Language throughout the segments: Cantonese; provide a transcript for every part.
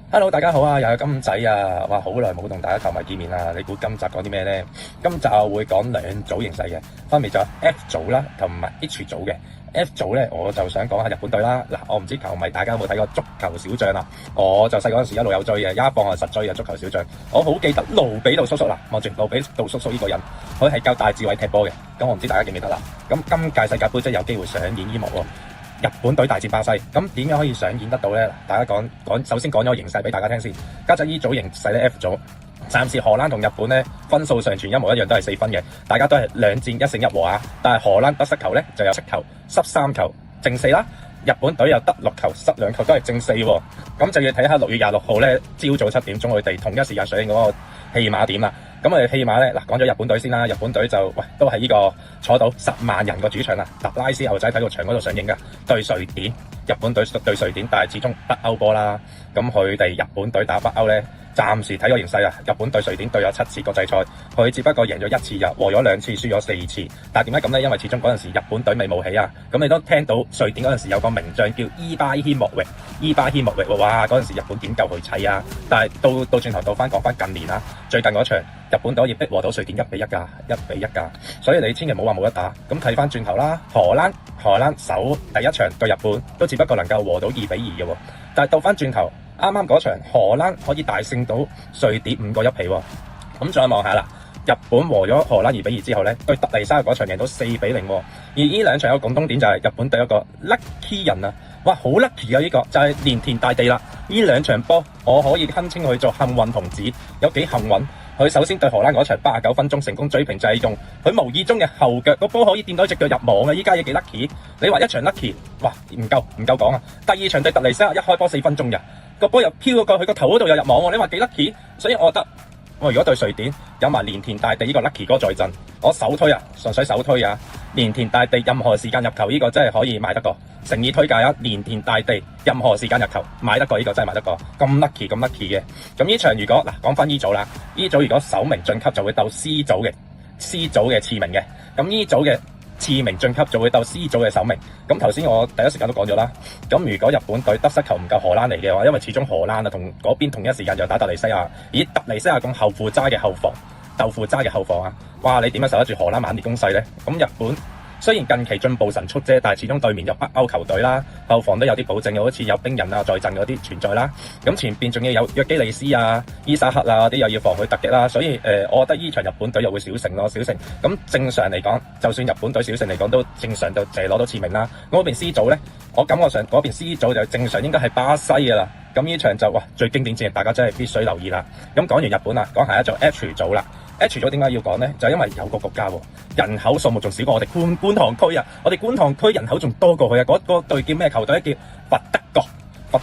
Hello，大家好啊！又係金仔啊！哇，好耐冇同大家球迷見面啦。你估今集講啲咩呢？今集會講兩組形勢嘅，分別就 F 組啦，同埋 H 組嘅。F 組呢，我就想講下日本隊啦。嗱，我唔知球迷大家有冇睇過足球小將啊？我就細個嗰陣時一路有追嘅，一放就實追嘅足球小將。我好記得盧比道叔叔啦，望住盧比道叔叔呢個人，佢係教戴志偉踢波嘅。咁我唔知大家記唔記得啦。咁今屆世界盃真係有機會上演呢幕喎。日本隊大戰巴西，咁點樣可以上演得到呢？大家首先講咗個形勢俾大家聽先。加上呢組形勢咧 F 組，暫時荷蘭同日本咧分數上全一模一樣，都係4分嘅，大家都係2戰1勝1和啊。但係荷蘭得失球咧就有7球，失3球，正4啦。日本隊又得6球，失2球，都係正4喎。咁就要睇下6月26號咧朝早7點鐘佢哋同一時間上映嗰個戲碼點啦。咁我哋戲碼咧，嗱，講咗日本隊先啦。日本隊就都係呢個坐到10萬人個主場啦，達拉斯牛仔體育場嗰度上映噶，對瑞典。日本隊對瑞典，但係始終北歐波啦。咁佢哋日本隊打北歐咧，暫時睇個形勢啊。日本對瑞典對咗7次國際賽，佢只不過贏咗1次，和咗2次，輸咗4次。但係點解咁咧？因為始終嗰陣時日本隊未冒起啊。咁你都聽到瑞典嗰陣時有個名將叫伊巴希莫域，哇！嗰陣時日本點夠佢砌啊？但係到轉頭講翻近年啊，最近嗰場日本隊可以逼和到瑞典1比1㗎，所以你千祈唔好話冇得打。咁睇翻轉頭啦，荷蘭首第一場對日本都只不過能夠和到2比2嘅喎，但係到翻轉頭啱啱嗰場荷蘭可以大勝到瑞典5個1皮喎。咁再望下啦，日本和咗荷蘭2比2之後咧，對特尼沙嗰場贏到4比0喎。而呢兩場有個共通點就係日本隊一個 lucky 人啊！哇，好 lucky 啊！呢個就係連田大地啦。呢兩場波我可以堪稱佢做幸運童子，有幾幸運？佢首先對荷蘭嗰場89分鐘成功追平，就係用佢無意中嘅後腳個波可以掂到隻腳入網啊！依家嘢幾 lucky？ 你話一場 lucky， 哇，唔夠講啊！第二場對特尼沙一開波4分鐘個波又飄過去個頭嗰度又入網喎，你話幾 lucky？ 所以我覺得如果對瑞典有埋連田大地呢個 lucky 哥在陣，我純粹首推啊！連田大地任何時間入球呢個真係可以買得過，誠意推介啊！連田大地任何時間入球買得過，呢個真係買得過，咁 lucky 嘅。咁呢場如果講翻E組啦， E 組如果首名晉級就會鬥 C 組嘅次名嘅，咁 E 組嘅次名晉級就會鬥 C 組嘅首名。咁頭先我第一時間都講咗啦。咁如果日本隊得失球唔夠荷蘭嚟嘅話，因為始終荷蘭啊同嗰邊同一時間就打特尼西亞，咦，特尼西亞咁豆腐渣嘅後防啊，哇！你點樣受得住荷蘭猛烈攻勢呢？咁日本雖然近期進步神速啫，但係始終對面有北歐球隊啦，後防都有啲保證，好似有冰人啊在陣嗰啲存在啦。咁前邊仲要有約基利斯啊、伊薩克啊嗰啲又要防佢突擊啦，所以我覺得呢場日本隊又會小勝咯，咁正常嚟講，就算日本隊小勝嚟講，都正常就淨係攞到次名啦。嗰邊 C 組呢，我感覺上嗰邊 C 組就正常應該係巴西㗎啦。咁呢場就最經典戰，大家真係必須留意啦。咁講完日本啦，講下一組 H 組啦。H 組點解要講呢？就因為有個國家人口數目仲少過我哋觀塘區啊！我哋觀塘區人口仲多過佢啊！嗰隊叫咩球隊？叫佛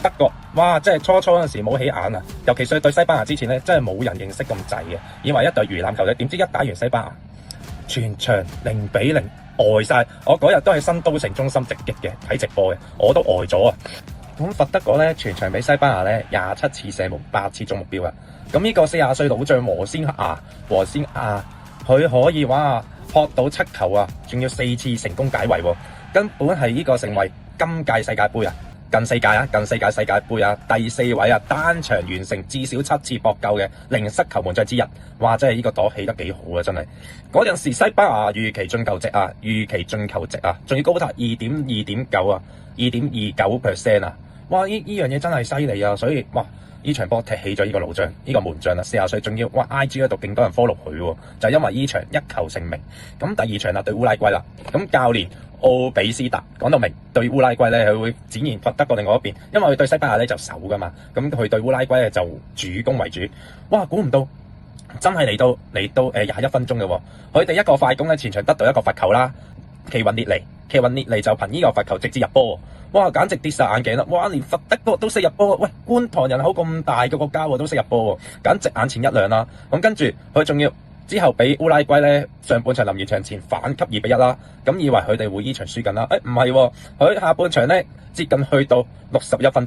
德國。哇！真係初嗰陣時冇起眼啊！尤其是對西班牙之前咧，真係冇人認識咁滯嘅，以為一隊魚腩球隊，點知一打完西班牙，全場0比0呆晒。我嗰日都喺新都城中心直擊嘅，睇直播嘅，我都呆咗啊！咁佛德國咧，全場俾西班牙咧27次射門8次中目標啊！咁呢個40歲老將和仙亞，佢可以撲到7球啊，仲要4次成功解圍喎，根本係呢個成為今屆世界盃近四屆世界盃第4位單場完成至少7次搏救嘅零失球門將之一。哇！真係呢個朵起得幾好啊！真係嗰陣時西班牙預期進球值仲要高達2.29啊，2.29% 啊！哇！呢樣嘢真係犀利啊！所以哇，呢場波踢起咗呢個老將，呢個門將40歲，仲要IG 嗰度勁多人 follow 佢喎，就因為呢場一球成名。咁第二場對烏拉圭啦，咁教練奧比斯達講到明對烏拉圭咧，佢會展現佛德國另外一邊，因為佢對西班牙咧就守噶嘛，咁佢對烏拉圭咧就主攻為主。哇！估唔到真係嚟到21分鐘嘅喎，佢哋一個快攻咧，前場得到一個罰球啦，奇雲列尼就憑呢個罰球直接入波。哇！簡直跌晒眼鏡啦！哇！連佛德國都識入波，喂！觀塘人口咁大嘅國家都識入波，簡直眼前一亮啦！咁跟住佢仲要之後俾烏拉圭咧上半場臨完場前反擊2比1啦，咁以為佢哋會呢場輸緊啦，唔係，佢下半場咧接近去到61分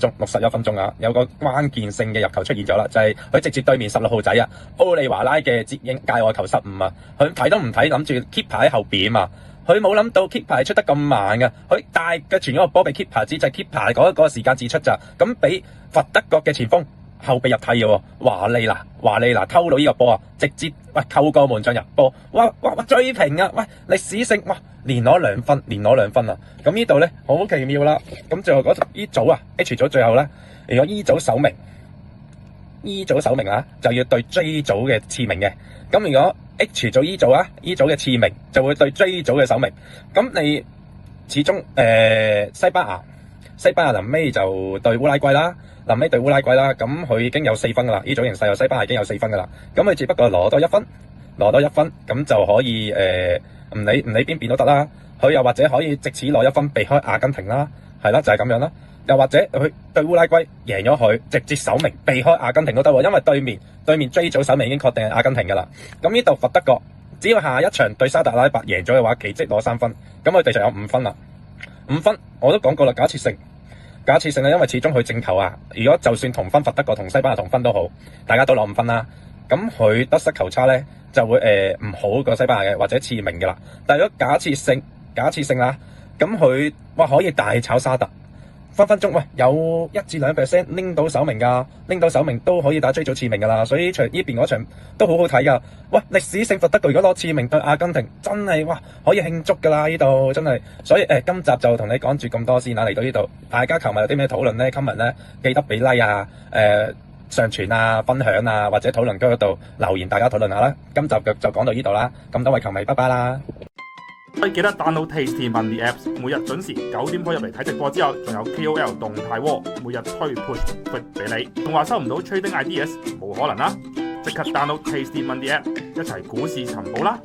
鐘啊，有個關鍵性嘅入球出現咗啦，就係佢直接對面16號仔奧利華拉嘅接應界外球失誤啊，佢睇都唔睇，諗住 keeper 喺後邊啊。佢冇諗到 keeper 出得咁慢㗎，佢大腳傳咗個波俾 keeper，只就係 keeper 嗰個時間自出咋，咁俾佛德國嘅前鋒後備入替嘅喎，華利娜偷到呢個波啊，直接扣個門將入波，哇追平啊，歷史性連攞2分啊！咁呢度咧好奇妙啦，咁最後嗰呢組啊 H 組最後咧，如果 E 組首名啊就要對 J 組嘅次名嘅，咁如果 H 組 E 組啊 E 組嘅次名就會對 J 組嘅首名，咁你始終西班牙臨尾就對烏拉圭啦，咁佢已經有4分噶啦，呢組形勢西班牙已經有4分噶啦，咁佢只不過攞多一分，咁就可以唔理邊邊都得啦，佢又或者可以藉此攞1分避開阿根廷啦，係啦就係咁樣啦，又或者佢對烏拉圭贏咗佢直接首名避開阿根廷都得喎，因為對面 J 組首名已經確定係阿根廷噶啦，咁呢度佛得角只要下一場對沙特阿拉伯贏咗嘅話，奇蹟攞3分，咁佢哋就有5分啦。5分我都講過啦，假設性咧，因為始終佢正球啊，如果就算同分佛得角同西班牙同分都好，大家都攞5分啦，咁佢得失球差咧就會唔好過西班牙嘅或者次名嘅啦。但係如果假設性啦，咁佢可以大炒沙特，分鐘有1至2% 拎到首名㗎，拎到首名都可以打追組次名㗎啦，所以呢邊嗰場都好好睇㗎。歷史性佛得角如果攞次名對阿根廷，真係可以慶祝㗎啦，呢度真係。所以今集就同你講住咁多先啦，嚟到呢度，大家球迷有啲咩討論咧 comment 咧，記得俾 like 啊，上傳啊，分享啊，或者討論區嗰度留言，大家討論下啦。今集就講到呢度啦，咁多位球迷，拜拜啦。記得 download Tasty Money Apps， 每日準時9點開入嚟睇直播之後，仲有 KOL 動態窩，每日推 push 俾你。仲話收唔到 trading ideas， 冇可能啦！即刻 download Tasty Money App， 一齊股市尋寶啦！